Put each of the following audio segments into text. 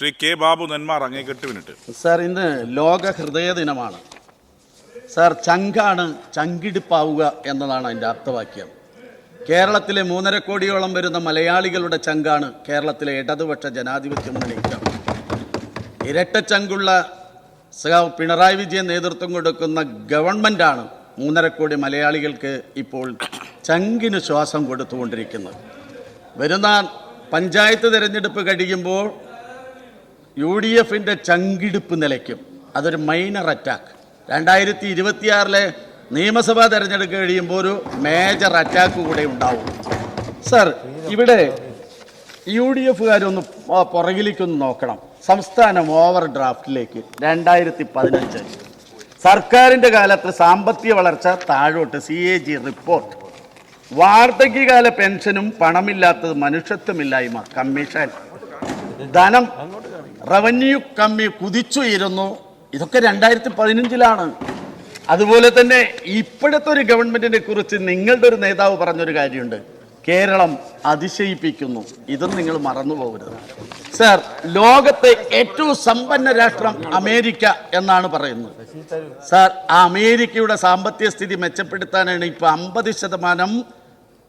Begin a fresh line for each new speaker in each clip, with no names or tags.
Shri K Babu Nenmara അങ്ങേക്ക് 8 minute.
Sir, ഇന്ന് ലോക ഹൃദയ ദിനമാണ്. സാർ, ചങ്കാണ് ചങ്കിടിപ്പാവുക എന്നതാണ് അതിൻ്റെ അർത്ഥവാക്യം. കേരളത്തിലെ 3.5 കോടിയോളം വരുന്ന മലയാളികളുടെ ചങ്കാണ് കേരളത്തിലെ ഇടതുപക്ഷ ജനാധിപത്യ മുന്നണിക്ക്. ഇരട്ടച്ചങ്കുള്ള പിണറായി വിജയൻ നേതൃത്വം കൊടുക്കുന്ന ഗവൺമെൻറ്റാണ് 3.5 കോടി മലയാളികൾക്ക് ഇപ്പോൾ ചങ്കിന് ശ്വാസം കൊടുത്തുകൊണ്ടിരിക്കുന്നത്. വരുന്ന പഞ്ചായത്ത് തിരഞ്ഞെടുപ്പ് കഴിയുമ്പോൾ UDFിൻ്റെ ചങ്കിടിപ്പ് നിലയ്ക്കും. അതൊരു മൈനർ അറ്റാക്ക്. 2026 നിയമസഭാ തെരഞ്ഞെടുപ്പ് കഴിയുമ്പോൾ ഒരു മേജർ അറ്റാക്ക് കൂടെ ഉണ്ടാവും. സർ, ഇവിടെ UDFകാരൊന്ന് പുറകിലേക്കൊന്ന് നോക്കണം. സംസ്ഥാനം ഓവർ ഡ്രാഫ്റ്റിലേക്ക് 2015 സർക്കാരിൻ്റെ കാലത്ത് സാമ്പത്തിക വളർച്ച താഴോട്ട്. CAG report. വാർദ്ധക്യകാല പെൻഷനും പണമില്ലാത്തത് മനുഷ്യത്വമില്ലായ്മ കമ്മീഷൻ. ധനം റവന്യൂ കമ്മി കുതിച്ചുയരുന്നു. ഇതൊക്കെ 2015 അതുപോലെ തന്നെ ഇപ്പോഴത്തെ ഒരു ഗവൺമെന്റിനെ കുറിച്ച് നിങ്ങളുടെ ഒരു നേതാവ് പറഞ്ഞൊരു കാര്യമുണ്ട്, കേരളം അതിശയിപ്പിക്കുന്നു. ഇതും നിങ്ങൾ മറന്നു പോകരുത്. സർ, ലോകത്തെ ഏറ്റവും സമ്പന്ന രാഷ്ട്രം അമേരിക്ക എന്നാണ് പറയുന്നത്. സാർ, ആ അമേരിക്കയുടെ സാമ്പത്തിക സ്ഥിതി മെച്ചപ്പെടുത്താനാണ് ഇപ്പോൾ 50%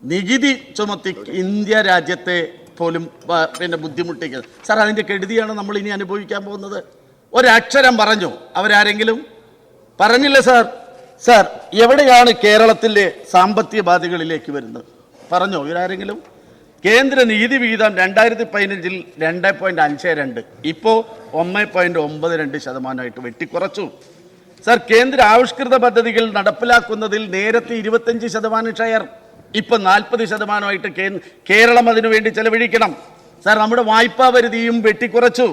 നികുതി ചുമത്തി ഇന്ത്യ രാജ്യത്തെ പോലും ബുദ്ധിമുട്ടിക്കുന്നത്. സാർ, അതിൻ്റെ കെടുതിയാണ് നമ്മൾ ഇനി അനുഭവിക്കാൻ പോകുന്നത്. ഒരക്ഷരം പറഞ്ഞു അവരാരെങ്കിലും? പറഞ്ഞില്ല സാർ. സാർ, എവിടെയാണ് കേരളത്തിലെ സാമ്പത്തിക ബാധ്യതകളിലേക്ക് വരുന്നത്? പറഞ്ഞോ ഇവരാരെങ്കിലും? കേന്ദ്ര നികുതി വിഹിതം 2015 2.52, ഇപ്പോൾ 1.92% വെട്ടിക്കുറച്ചു. സാർ, കേന്ദ്ര ആവിഷ്കൃത പദ്ധതികൾ നടപ്പിലാക്കുന്നതിൽ നേരത്തെ 25% ഷെയർ, ഇപ്പം 40% കേരളം അതിനുവേണ്ടി ചെലവഴിക്കണം. സാർ, നമ്മുടെ വായ്പാ പരിധിയും വെട്ടിക്കുറച്ചു.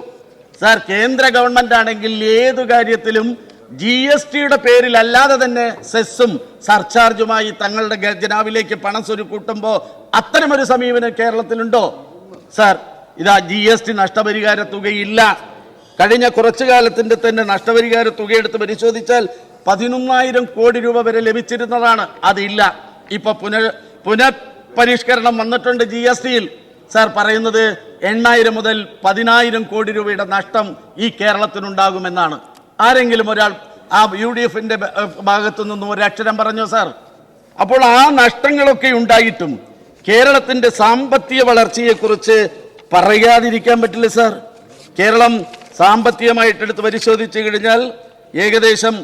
സാർ, കേന്ദ്ര ഗവൺമെന്റ് ആണെങ്കിൽ ഏതു കാര്യത്തിലും GSTയുടെ പേരിൽ അല്ലാതെ തന്നെ സെസ്സും സർചാർജുമായി തങ്ങളുടെ ഖജനാവിലേക്ക് പണം സ്വരുക്കൂട്ടുമ്പോൾ അത്തരമൊരു സമീപനം കേരളത്തിലുണ്ടോ? സാർ, ഇതാ GST നഷ്ടപരിഹാര തുകയില്ല. കഴിഞ്ഞ കുറച്ചു കാലത്തിൻ്റെ തന്നെ നഷ്ടപരിഹാര തുക എടുത്ത് പരിശോധിച്ചാൽ 11,000 കോടി രൂപ വരെ ലഭിച്ചിരുന്നതാണ്. അതില്ല. ഇപ്പൊ പുനഃപരിഷ്കരണം വന്നിട്ടുണ്ട് GSTയിൽ. സാർ, പറയുന്നത് 8,000 മുതൽ 10,000 കോടി രൂപയുടെ നഷ്ടം ഈ കേരളത്തിനുണ്ടാകുമെന്നാണ്. ആരെങ്കിലും ഒരാൾ ആ UDFിൻ്റെ ഭാഗത്തു നിന്നും ഒരക്ഷരം പറഞ്ഞോ സാർ? അപ്പോൾ ആ നഷ്ടങ്ങളൊക്കെ ഉണ്ടായിട്ടും കേരളത്തിൻ്റെ സാമ്പത്തിക വളർച്ചയെക്കുറിച്ച് പറയാതിരിക്കാൻ പറ്റില്ല സാർ. കേരളം സാമ്പത്തികമായിട്ടെടുത്ത് പരിശോധിച്ചു കഴിഞ്ഞാൽ ഏകദേശം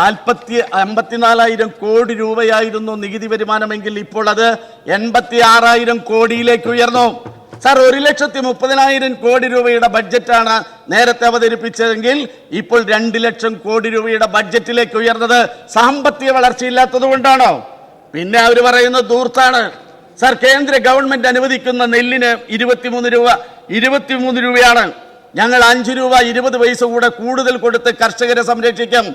54,000 കോടി രൂപയായിരുന്നു നികുതി വരുമാനമെങ്കിൽ ഇപ്പോൾ അത് 86,000 കോടിയിലേക്ക് ഉയർന്നു. സാർ, 1,30,000 കോടി രൂപയുടെ ബഡ്ജറ്റാണ് നേരത്തെ അവതരിപ്പിച്ചതെങ്കിൽ ഇപ്പോൾ 2 ലക്ഷം കോടി രൂപയുടെ ബഡ്ജറ്റിലേക്ക് ഉയർന്നത് സാമ്പത്തിക വളർച്ചയില്ലാത്തത് കൊണ്ടാണോ? പിന്നെ അവർ പറയുന്നത് ധൂർത്താണ്. സാർ, കേന്ദ്ര ഗവൺമെന്റ് അനുവദിക്കുന്ന നെല്ലിന് 23 രൂപയാണ്. ഞങ്ങൾ 5 രൂപ 20 പൈസ കൂടെ കൂടുതൽ കൊടുത്ത് കർഷകരെ സംരക്ഷിക്കും.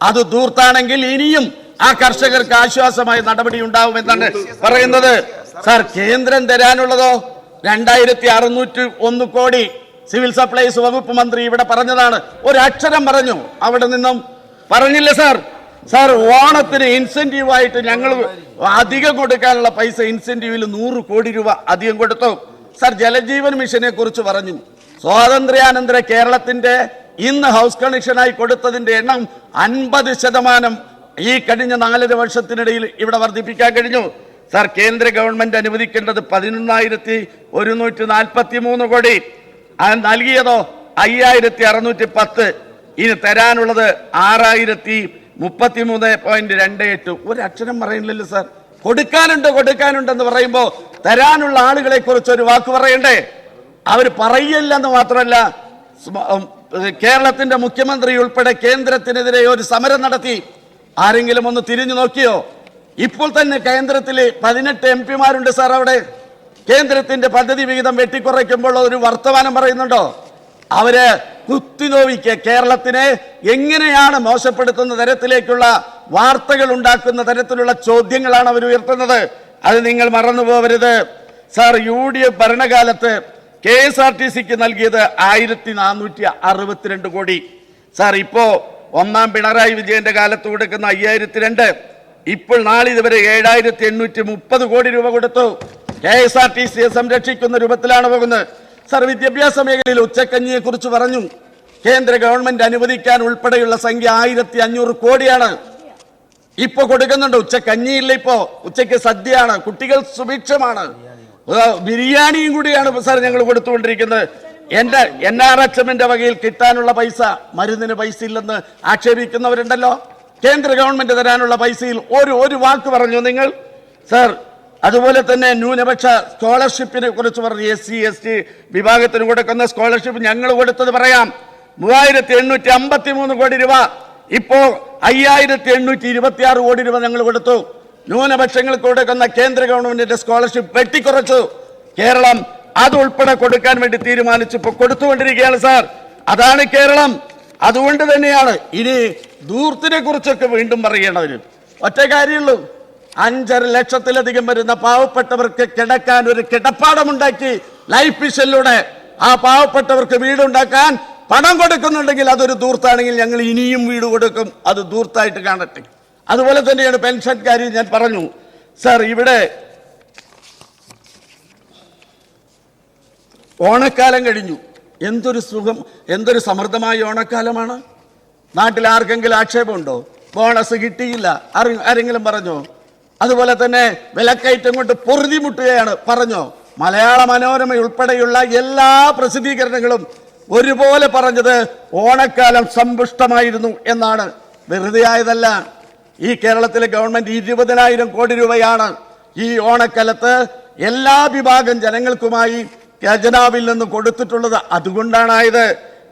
അത് ധൂർത്താണെങ്കിൽ ഇനിയും ആ കർഷകർക്ക് ആശ്വാസമായ നടപടി ഉണ്ടാവുമെന്നാണ് പറയുന്നത്. സാർ, കേന്ദ്രം തരാനുള്ളതോ 2,601 കോടി. സിവിൽ സപ്ലൈസ് വകുപ്പ് മന്ത്രി ഇവിടെ പറഞ്ഞതാണ്. ഒരക്ഷരം പറഞ്ഞു അവിടെ നിന്നും പറഞ്ഞില്ല സാർ. സാർ, ഓണത്തിന് ഇൻസെന്റീവായിട്ട് ഞങ്ങൾ അധികം കൊടുക്കാനുള്ള പൈസ ഇൻസെന്റീവിൽ 100 കോടി രൂപ അധികം കൊടുത്തു. സാർ, ജലജീവൻ മിഷനെ കുറിച്ച് പറഞ്ഞു. സ്വാതന്ത്ര്യാനന്തര കേരളത്തിന്റെ ഇന്ന് ഹൗസ് കണക്ഷനായി കൊടുത്തതിന്റെ എണ്ണം 50% ഈ കഴിഞ്ഞ 4 വർഷത്തിനിടയിൽ ഇവിടെ വർദ്ധിപ്പിക്കാൻ കഴിഞ്ഞു. സാർ, കേന്ദ്ര ഗവൺമെന്റ് അനുവദിക്കേണ്ടത് 11,143 കോടി. അത് നൽകിയതോ 5,610. ഇനി തരാനുള്ളത് 6,033.28. ഒരക്ഷരം പറയുന്നില്ലല്ലോ സാർ. കൊടുക്കാനുണ്ടെന്ന് പറയുമ്പോൾ തരാനുള്ള ആളുകളെ കുറിച്ച് ഒരു വാക്ക് പറയണ്ടേ? അവർ പറയില്ലെന്ന് മാത്രമല്ല, കേരളത്തിന്റെ മുഖ്യമന്ത്രി ഉൾപ്പെടെ കേന്ദ്രത്തിനെതിരെ ഒരു സമരം നടത്തി. ആരെങ്കിലും ഒന്ന് തിരിഞ്ഞു നോക്കിയോ? ഇപ്പോൾ തന്നെ കേന്ദ്രത്തിൽ 18 MP-മാരുണ്ട് സാർ. അവിടെ കേന്ദ്രത്തിന്റെ പദ്ധതി വിഹിതം വെട്ടിക്കുറയ്ക്കുമ്പോൾ ഒരു വർത്തമാനം പറയുന്നുണ്ടോ? അവര് കുത്തിനോവിക്ക് കേരളത്തിനെ എങ്ങനെയാണ് മോശപ്പെടുത്തുന്ന തരത്തിലേക്കുള്ള വാർത്തകൾ ഉണ്ടാക്കുന്ന തരത്തിലുള്ള ചോദ്യങ്ങളാണ് അവർ ഉയർത്തുന്നത്. അത് നിങ്ങൾ മറന്നു പോകരുത് സാർ. UDF ഭരണകാലത്ത് KSRTCക്ക് നൽകിയത് 1,462 കോടി. സാർ, ഇപ്പോ ഒന്നാം പിണറായി വിജയന്റെ കാലത്ത് കൊടുക്കുന്ന 5,002. ഇപ്പോൾ നാളിതുവരെ 7,830 കോടി രൂപ കൊടുത്തു. KSRTCയെ സംരക്ഷിക്കുന്ന രൂപത്തിലാണ് പോകുന്നത്. സർ, വിദ്യാഭ്യാസ മേഖലയിൽ ഉച്ചക്കഞ്ഞിയെ കുറിച്ച് പറഞ്ഞു. കേന്ദ്ര ഗവൺമെന്റ് അനുവദിക്കാൻ ഉൾപ്പെടെയുള്ള സംഖ്യ 1500 കോടിയാണ് ഇപ്പൊ കൊടുക്കുന്നുണ്ട്. ഉച്ചക്കഞ്ഞിയില്ല, ഇപ്പോ ഉച്ചയ്ക്ക് സദ്യയാണ്, കുട്ടികൾ സുഭിക്ഷമാണ്, ബിരിയാണിയും കൂടിയാണ് സാർ ഞങ്ങൾ കൊടുത്തുകൊണ്ടിരിക്കുന്നത്. എന്റെ NRHM-ന്റെ വകയിൽ കിട്ടാനുള്ള പൈസ, മരുന്നിന് പൈസ ഇല്ലെന്ന് ആക്ഷേപിക്കുന്നവരുണ്ടല്ലോ. കേന്ദ്ര ഗവൺമെന്റ് തരാനുള്ള പൈസയിൽ ഒരു വാക്ക് പറഞ്ഞു നിങ്ങൾ സാർ. അതുപോലെ തന്നെ ന്യൂനപക്ഷ സ്കോളർഷിപ്പിനെ കുറിച്ച് പറഞ്ഞു. SC ST വിഭാഗത്തിന് കൊടുക്കുന്ന സ്കോളർഷിപ്പ് ഞങ്ങൾ കൊടുത്തത് പറയാം. 3853 കോടി രൂപ, ഇപ്പോ 5826 കോടി രൂപ ഞങ്ങൾ കൊടുത്തു. ന്യൂനപക്ഷങ്ങൾക്ക് കൊടുക്കുന്ന കേന്ദ്ര ഗവൺമെന്റിന്റെ സ്കോളർഷിപ്പ് വെട്ടിക്കുറച്ചു. കേരളം അതുൾപ്പെടെ കൊടുക്കാൻ വേണ്ടി തീരുമാനിച്ചു, ഇപ്പൊ കൊടുത്തുകൊണ്ടിരിക്കുകയാണ് സാർ. അതാണ് കേരളം. അതുകൊണ്ട് തന്നെയാണ് ഇനി ധൂർത്തിനെ കുറിച്ചൊക്കെ വീണ്ടും പറയണവര്. ഒറ്റ കാര്യമുള്ളൂ, 5.5 ലക്ഷത്തിലധികം വരുന്ന പാവപ്പെട്ടവർക്ക് കിടക്കാൻ ഒരു കിടപ്പാടമുണ്ടാക്കി ലൈഫ് മിഷനിലൂടെ ആ പാവപ്പെട്ടവർക്ക് വീടുണ്ടാക്കാൻ പണം കൊടുക്കുന്നുണ്ടെങ്കിൽ അതൊരു ധൂർത്താണെങ്കിൽ ഞങ്ങൾ ഇനിയും വീട് കൊടുക്കും. അത് ധൂർത്തായിട്ട് കാണട്ടെ. അതുപോലെ തന്നെയാണ് പെൻഷൻ കാര്യം ഞാൻ പറഞ്ഞു സാർ. ഇവിടെ ഓണക്കാലം കഴിഞ്ഞു. എന്തൊരു സുഖം, എന്തൊരു സമൃദ്ധമായ ഓണക്കാലമാണ്. നാട്ടിൽ ആർക്കെങ്കിലും ആക്ഷേപമുണ്ടോ? ബോണസ് കിട്ടിയില്ല ആരെങ്കിലും പറഞ്ഞോ? അതുപോലെ തന്നെ വിലക്കയറ്റം കൊണ്ട് പൊറുതിമുട്ടുകയാണ് പറഞ്ഞോ? മലയാള മനോരമ ഉൾപ്പെടെയുള്ള എല്ലാ പ്രസിദ്ധീകരണങ്ങളും ഒരുപോലെ പറഞ്ഞത് ഓണക്കാലം സമ്പുഷ്ടമായിരുന്നു എന്നാണ്. വെറുതെ ആയതല്ല. ഈ കേരളത്തിലെ ഗവൺമെന്റ് 20,000 കോടി രൂപയാണ് ഈ ഓണക്കാലത്ത് എല്ലാ വിഭാഗം ജനങ്ങൾക്കുമായി ഖജനാവിൽ നിന്ന് കൊടുത്തിട്ടുള്ളത്. അതുകൊണ്ടാണായത്.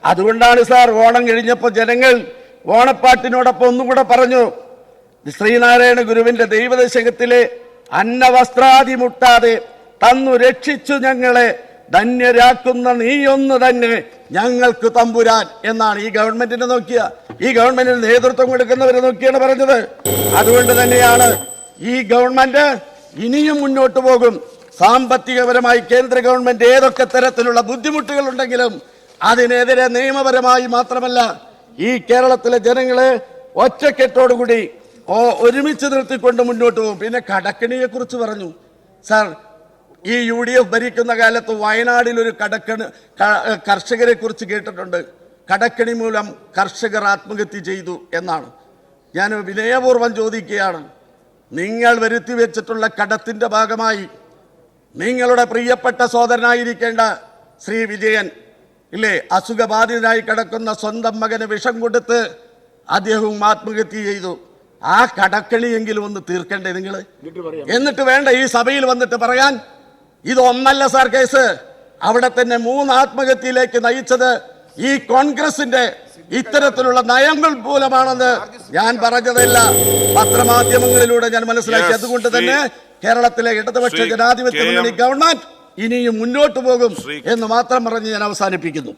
അതുകൊണ്ടാണ് സാർ ഓണം കഴിഞ്ഞപ്പോൾ ജനങ്ങൾ ഓണപ്പാട്ടിനോടൊപ്പം ഒന്നുകൂടെ പറഞ്ഞു. ശ്രീനാരായണ ഗുരുവിന്റെ ദൈവദശകത്തിലെ അന്നവസ്ത്രാദി മുട്ടാതെ തന്നു രക്ഷിച്ചു ഞങ്ങളെ ധന്യരാക്കുന്ന നീയൊന്നു തന്നെ ഞങ്ങൾക്ക് തമ്പുരാൻ എന്നാണ്. ഈ ഗവൺമെന്റിനെ നോക്കിയ, ഈ ഗവൺമെന്റിന് നേതൃത്വം കൊടുക്കുന്നവരെ നോക്കിയാണ് പറഞ്ഞത്. അതുകൊണ്ട് തന്നെയാണ് ഈ ഗവൺമെന്റ് ഇനിയും മുന്നോട്ട് പോകും. സാമ്പത്തികപരമായി കേന്ദ്ര ഗവൺമെന്റ് ഏതൊക്കെ തരത്തിലുള്ള ബുദ്ധിമുട്ടുകൾ ഉണ്ടെങ്കിലും അതിനെതിരെ നിയമപരമായി മാത്രമല്ല ഈ കേരളത്തിലെ ജനങ്ങളെ ഒറ്റക്കെട്ടോടുകൂടി ഒരുമിച്ച് നിർത്തിക്കൊണ്ട് മുന്നോട്ട് പോകും. പിന്നെ കടക്കണിയെ കുറിച്ച് പറഞ്ഞു സാർ. ഈ UDF ഭരിക്കുന്ന കാലത്ത് വയനാടിൽ ഒരു കർഷകരെ കുറിച്ച് കേട്ടിട്ടുണ്ട്. കടക്കണി മൂലം കർഷകർ ആത്മഹത്യ ചെയ്തു എന്നാണ്. ഞാൻ വിനയപൂർവ്വം ചോദിക്കുകയാണ്, നിങ്ങൾ വരുത്തി വെച്ചിട്ടുള്ള കടത്തിന്റെ ഭാഗമായി നിങ്ങളുടെ പ്രിയപ്പെട്ട സോദരനായിരിക്കേണ്ട ശ്രീ വിജയൻ ഇല്ലേ, അസുഖബാധിതനായി കിടക്കുന്ന സ്വന്തം മകന് വിഷം കൊടുത്ത് അദ്ദേഹവും ആത്മഹത്യ ചെയ്തു. ആ കടക്കണിയെങ്കിലും ഒന്ന് തീർക്കണ്ടേ നിങ്ങൾ? എന്നിട്ട് വേണ്ട ഈ സഭയിൽ വന്നിട്ട് പറയാൻ ഇതൊന്നല്ല സാർ കേസ്. അവിടെ തന്നെ 3 ആത്മഹത്യയിലേക്ക് നയിച്ചത് ഈ കോൺഗ്രസിന്റെ ഇത്തരത്തിലുള്ള നയങ്ങൾ മൂലമാണെന്ന് ഞാൻ പറഞ്ഞതല്ല, പത്രമാധ്യമങ്ങളിലൂടെ ഞാൻ മനസ്സിലാക്കി. അതുകൊണ്ട് തന്നെ കേരളത്തിലെ ഇടതുപക്ഷ ജനാധിപത്യ മുന്നണി ഗവൺമെന്റ് ഇനിയും മുന്നോട്ട് പോകും എന്ന് മാത്രം പറഞ്ഞ് ഞാൻ അവസാനിപ്പിക്കുന്നു.